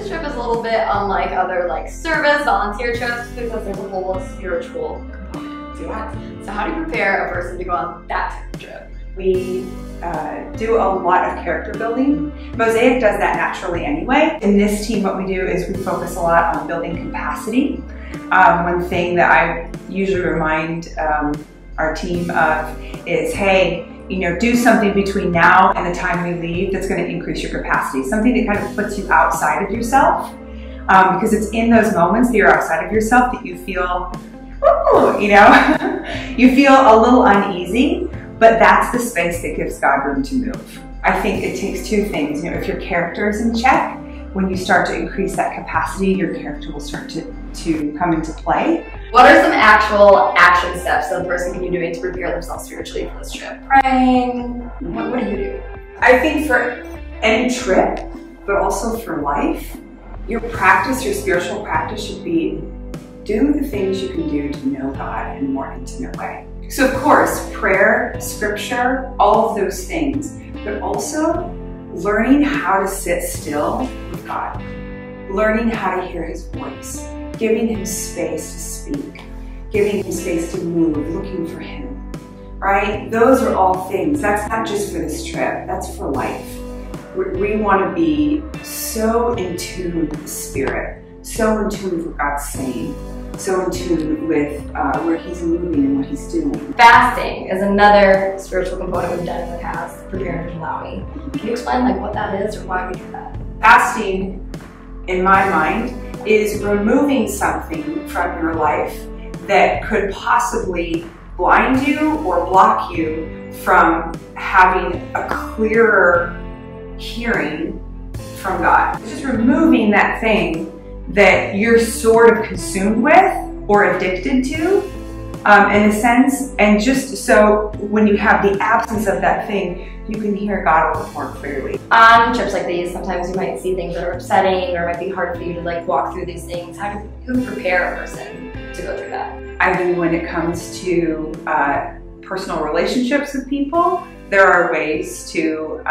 this trip is a little bit unlike other like service, volunteer trips because there's a whole spiritual component to it. So how do you prepare a person to go on that type of trip? We do a lot of character building. Mosaic does that naturally anyway. In this team, what we do is we focus a lot on building capacity. One thing that I usually remind our team of is, hey, you know, do something between now and the time we leave that's going to increase your capacity. Something that kind of puts you outside of yourself, because it's in those moments that you're outside of yourself that you feel, ooh, you know, you feel a little uneasy. But that's the space that gives God room to move. I think it takes two things. You know, if your character is in check, when you start to increase that capacity, your character will start to come into play. What are some actual action steps that a person can be doing to prepare themselves spiritually for this trip? Praying? What do you do? I think for any trip, but also for life, your practice, your spiritual practice should be do the things you can do to know God in a more intimate way. So of course, prayer, scripture, all of those things, but also learning how to sit still with God, learning how to hear His voice, giving Him space to speak, giving Him space to move, looking for Him, right? Those are all things. That's not just for this trip, that's for life. We want to be so in tune with the Spirit, so in tune with what God's saying, so in tune with where He's moving and what He's doing. Fasting is another spiritual component we've done in the past, preparing for Malawi. Can you explain like what that is or why we do that? Fasting, in my mind, is removing something from your life that could possibly blind you or block you from having a clearer hearing from God. It's just removing that thing that you're sort of consumed with or addicted to, in a sense, and just so when you have the absence of that thing, you can hear God a little more clearly. On trips like these, sometimes you might see things that are upsetting or it might be hard for you to like walk through these things. How do you prepare a person to go through that? I think when it comes to personal relationships with people, there are ways to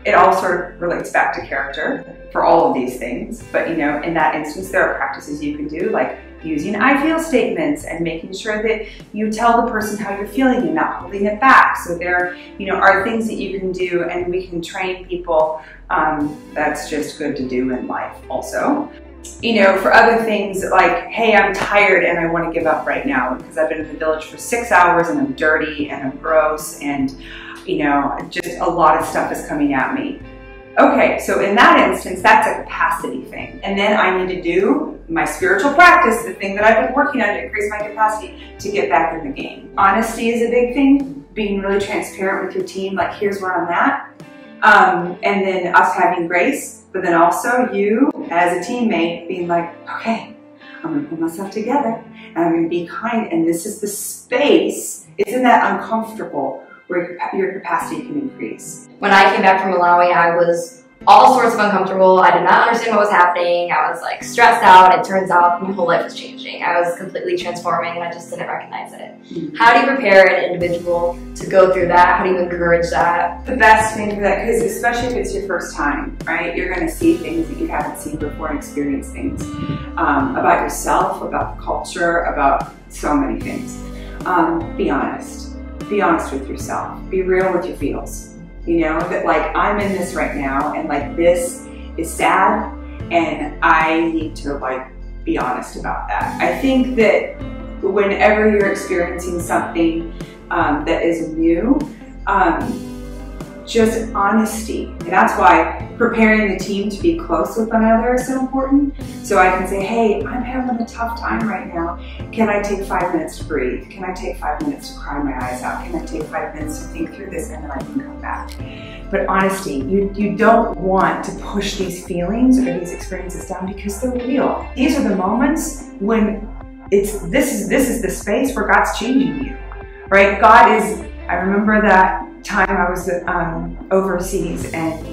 it all sort of relates back to character for all of these things. But you know, in that instance, there are practices you can do, like using I feel statements and making sure that you tell the person how you're feeling and not holding it back. So there, you know, are things that you can do, and we can train people. That's just good to do in life also. You know, for other things like, hey, I'm tired and I want to give up right now because I've been in the village for 6 hours and I'm dirty and I'm gross and you know, just a lot of stuff is coming at me. Okay, so in that instance, that's a capacity thing. And then I need to do my spiritual practice, the thing that I've been working on to increase my capacity to get back in the game. Honesty is a big thing, being really transparent with your team, like here's where I'm at. And then us having grace, but then also you as a teammate being like, okay, I'm gonna pull myself together and I'm gonna be kind, and this is the space, isn't that uncomfortable, where your capacity can increase. When I came back from Malawi, I was all sorts of uncomfortable. I did not understand what was happening. I was like stressed out. It turns out my whole life was changing. I was completely transforming and I just didn't recognize it. How do you prepare an individual to go through that? How do you encourage that? The best thing for that, because especially if it's your first time, right? You're gonna see things that you haven't seen before and experience things about yourself, about the culture, about so many things. Be honest. Be honest with yourself. Be real with your feels. You know, that like I'm in this right now and like this is sad and I need to like be honest about that. I think that whenever you're experiencing something that is new, just honesty. And that's why preparing the team to be close with one another is so important. So I can say, hey, I'm having a tough time right now. Can I take 5 minutes to breathe? Can I take 5 minutes to cry my eyes out? Can I take 5 minutes to think through this and then I can come back? But honesty, you don't want to push these feelings or these experiences down because they're real. These are the moments when this is the space where God's changing you, right? God is, I remember that time I was overseas and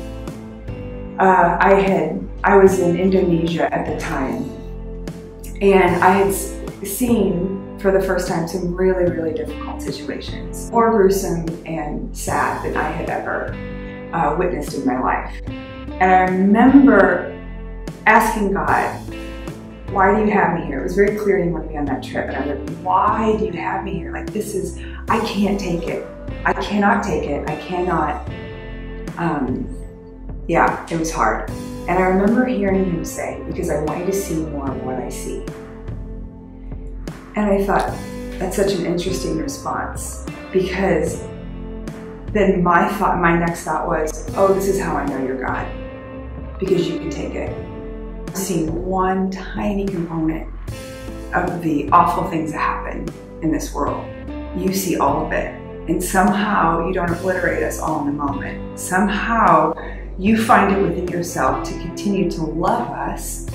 I was in Indonesia at the time, and I had seen for the first time some really, really difficult situations, more gruesome and sad than I had ever witnessed in my life. And I remember asking God, why do you have me here? It was very clear he wanted me on that trip. And I was like, why do you have me here? Like, this is, I can't take it. I cannot take it. I cannot. Yeah, it was hard. And I remember hearing him say, because I want you to see more of what I see. And I thought, that's such an interesting response, because then my next thought was, oh, this is how I know you're God, because you can take it. I've seen one tiny component of the awful things that happen in this world. You see all of it. And somehow you don't obliterate us all in the moment. Somehow you find it within yourself to continue to love us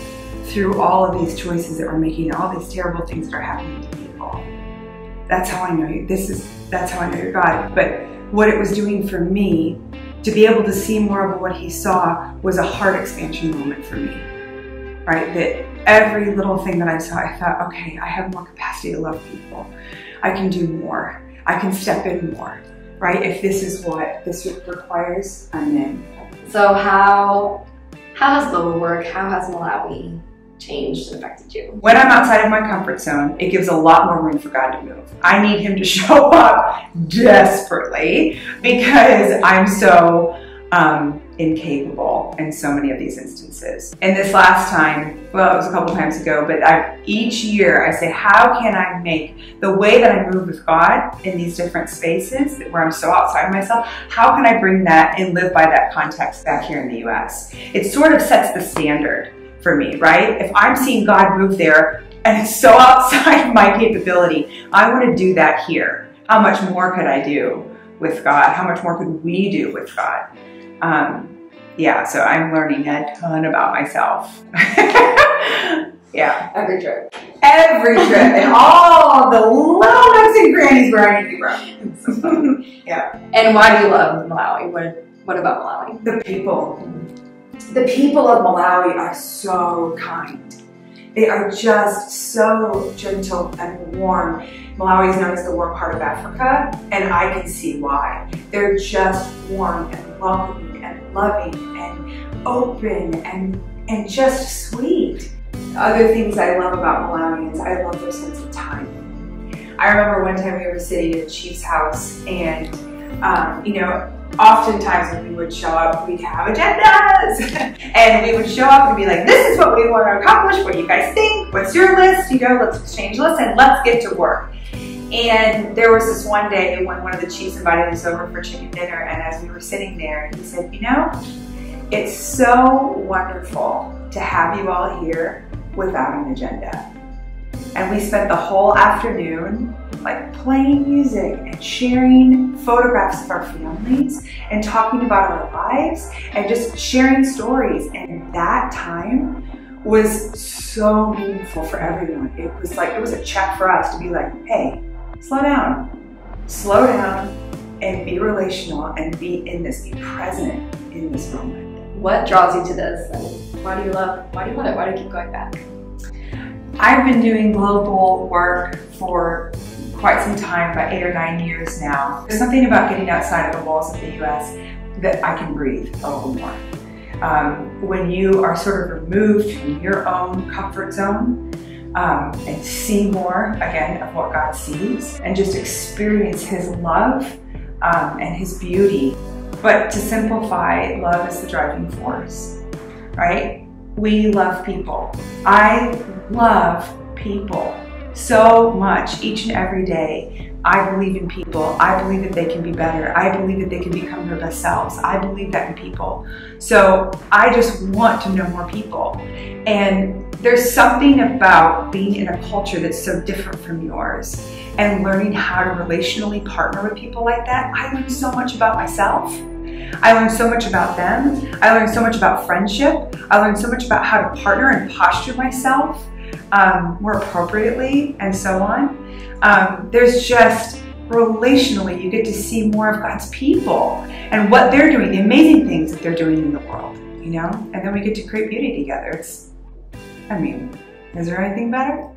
through all of these choices that we're making, all these terrible things that are happening to people. That's how I know you. That's how I know you're God. But what it was doing for me, to be able to see more of what he saw, was a heart expansion moment for me. Right? That every little thing that I saw, I thought, okay, I have more capacity to love people. I can do more. I can step in more. Right? If this is what this requires, I'm in. So how has global work, how has Malawi changed and affected you? When I'm outside of my comfort zone, it gives a lot more room for God to move. I need him to show up desperately because I'm so incapable in so many of these instances. And this last time, well, it was a couple times ago, but each year I say, how can I make the way that I move with God in these different spaces where I'm so outside of myself, how can I bring that and live by that context back here in the US? It sort of sets the standard for me, right? If I'm seeing God move there and it's so outside of my capability, I want to do that here. How much more could I do with God? How much more could we do with God? Yeah, so I'm learning a ton about myself. Yeah. Every trip. Every trip. And all the little nooks and crannies where I need to grow. Yeah. And why do you love Malawi? What about Malawi? The people. The people of Malawi are so kind. They are just so gentle and warm. Malawi is known as the warm part of Africa, and I can see why. They're just warm and welcoming and loving and open and just sweet. Other things I love about Malawians, I love their sense of time. I remember one time we were sitting at Chief's house, and you know, oftentimes when we would show up, we'd have agendas. And we would show up and be like, this is what we want to accomplish. What do you guys think? What's your list? You know, let's exchange lists and let's get to work. And there was this one day when one of the chiefs invited us over for chicken dinner, and as we were sitting there, he said, you know, it's so wonderful to have you all here without an agenda. And we spent the whole afternoon like playing music and sharing photographs of our families and talking about our lives and just sharing stories. And that time was so meaningful for everyone. It was like, it was a check for us to be like, hey, slow down and be relational and be in this, be present in this moment. What draws you to this? And why do you love it? Why do you keep going back? I've been doing global work for quite some time, about 8 or 9 years now. There's something about getting outside of the walls of the US that I can breathe a little more. When you are sort of removed from your own comfort zone and see more, again, of what God sees and just experience his love and his beauty. But to simplify, love is the driving force, right? We love people. I love people so much each and every day. I believe in people. I believe that they can be better. I believe that they can become their best selves. I believe that in people. So I just want to know more people. And there's something about being in a culture that's so different from yours and learning how to relationally partner with people like that. I learned so much about myself. I learned so much about them. I learned so much about friendship. I learned so much about how to partner and posture myself more appropriately and so on. There's just relationally, you get to see more of God's people and what they're doing, the amazing things that they're doing in the world, you know? And then we get to create beauty together. I mean, is there anything better?